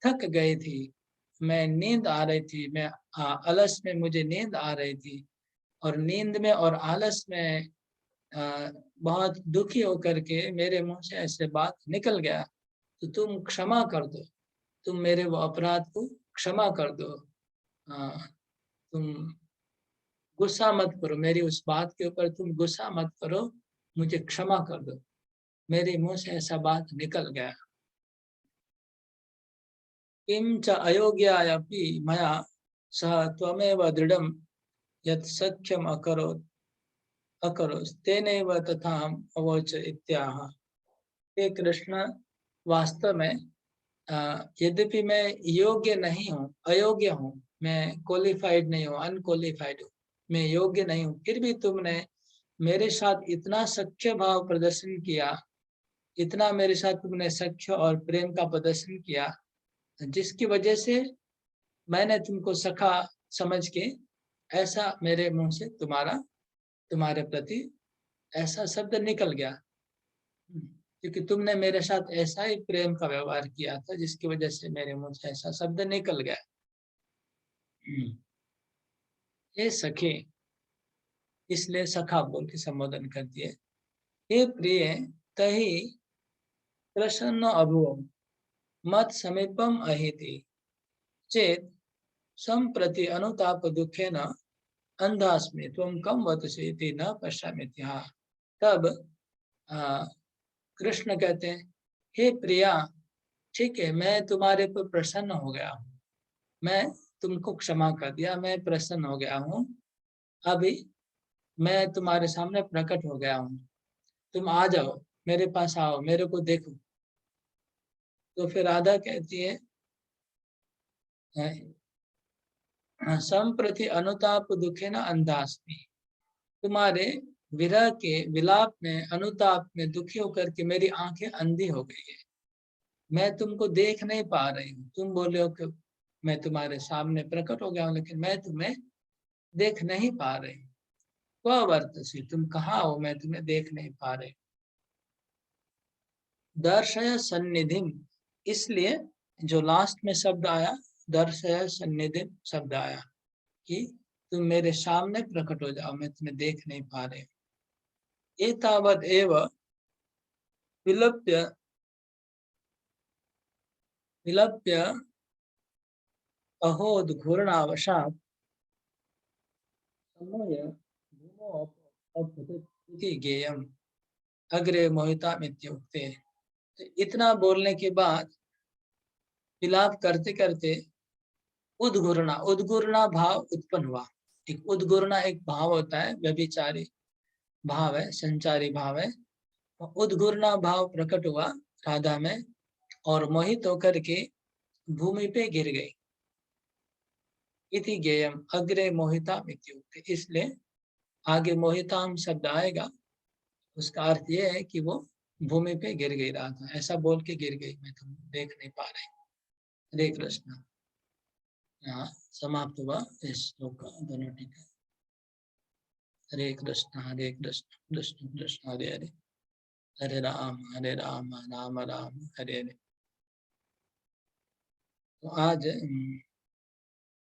थक गई थी, मैं नींद आ रही थी, मैं आलस में मुझे नींद आ रही थी, और नींद में और आलस में बहुत दुखी होकर के मेरे मुंह से ऐसे बात निकल गया, तो तुम क्षमा कर दो, तुम मेरे वो अपराध को क्षमा कर दो। तुम गुस्सा मत करो, मेरी उस बात के ऊपर तुम गुस्सा मत करो, मुझे क्षमा कर दो, मेरे मुंह से ऐसा बात निकल गया। किम च अयोग्यायपि मया सह त्वमेव दृढ़ं यत् सख्यम अकरोत् तेनैव तथा अवोच इत्याह। हे कृष्ण, वास्तव में यद्यपि मैं योग्य नहीं हूँ, अयोग्य हूँ, मैं क्वालिफाइड नहीं हूँ, अनक्वालिफाइड हूँ, मैं योग्य नहीं हूँ, फिर भी तुमने मेरे साथ इतना सख्य भाव प्रदर्शन किया, इतना मेरे साथ तुमने सख्य और प्रेम का प्रदर्शन किया, जिसकी वजह से मैंने तुमको सखा समझ के ऐसा मेरे मुंह से तुम्हारे प्रति ऐसा शब्द निकल गया, क्योंकि तुमने मेरे साथ ऐसा ही प्रेम का व्यवहार किया था, जिसकी वजह से मेरे मुंह से ऐसा शब्द निकल गया। ये सखे, इसलिए सखा बोल के संबोधन करती है। हे प्रिय, तही प्रसन्न अभुवम मत समीपम अहिति चेत संप्रति अनुताप दुखेन अंधास्मि त्वं कम वतसे इति न पश्यामिति। तब कृष्ण कहते हैं, हे प्रिया, ठीक है, मैं तुम्हारे पर प्रसन्न हो गया हूँ, मैं तुमको क्षमा कर दिया, मैं प्रसन्न हो गया हूँ, अभी मैं तुम्हारे सामने प्रकट हो गया हूँ, तुम आ जाओ, मेरे पास आओ, मेरे को देखो। तो फिर राधा कहती है, संप्रति अनुताप दुखे न अंधास्मि, तुम्हारे विरह के विलाप में, अनुताप में दुखी होकर के मेरी आंखें अंधी हो गई है, मैं तुमको देख नहीं पा रही हूँ। तुम बोले हो कि मैं तुम्हारे सामने प्रकट हो गया हूँ, लेकिन मैं तुम्हें देख नहीं पा रही हूँ। वर्तसी, तुम कहाँ हो, मैं तुम्हें देख नहीं पा रही। दर्शय सन्निधिम, इसलिए जो लास्ट में शब्द आया, दर्शय सन्निधिम शब्द आया कि तुम मेरे सामने प्रकट हो जाओ, मैं तुम्हें देख नहीं पा रही। एतावत् एव विलप्य विलप्य अहोद्घूर्णावशात् समय भूमौ अपतति ज्ञेयम् अग्रे मोहितामित्युक्ते। तो इतना बोलने के बाद विलाप करते करते उद्घूर्णा भाव उत्पन्न हुआ। एक उद्घूर्णा एक भाव होता है, व्यभिचारी भाव है, संचारी भाव है। उद्घूर्णा भाव प्रकट हुआ राधा में, और मोहित होकर के भूमि पे गिर गई। इति ज्ञेयम अग्रे मोहिताम इत्युक्ते, इसलिए आगे मोहिताम शब्द आएगा, उसका अर्थ यह है कि वो भूमि पे गिर गई राधा, ऐसा बोल के गिर गई, मैं तुम देख नहीं पा रही। हरे कृष्ण। यहाँ समाप्त हुआ इस श्लोक का दोनों टीका। हरे कृष्ण कृष्ण कृष्ण हरे हरे, हरे राम राम राम हरे हरे। तो आज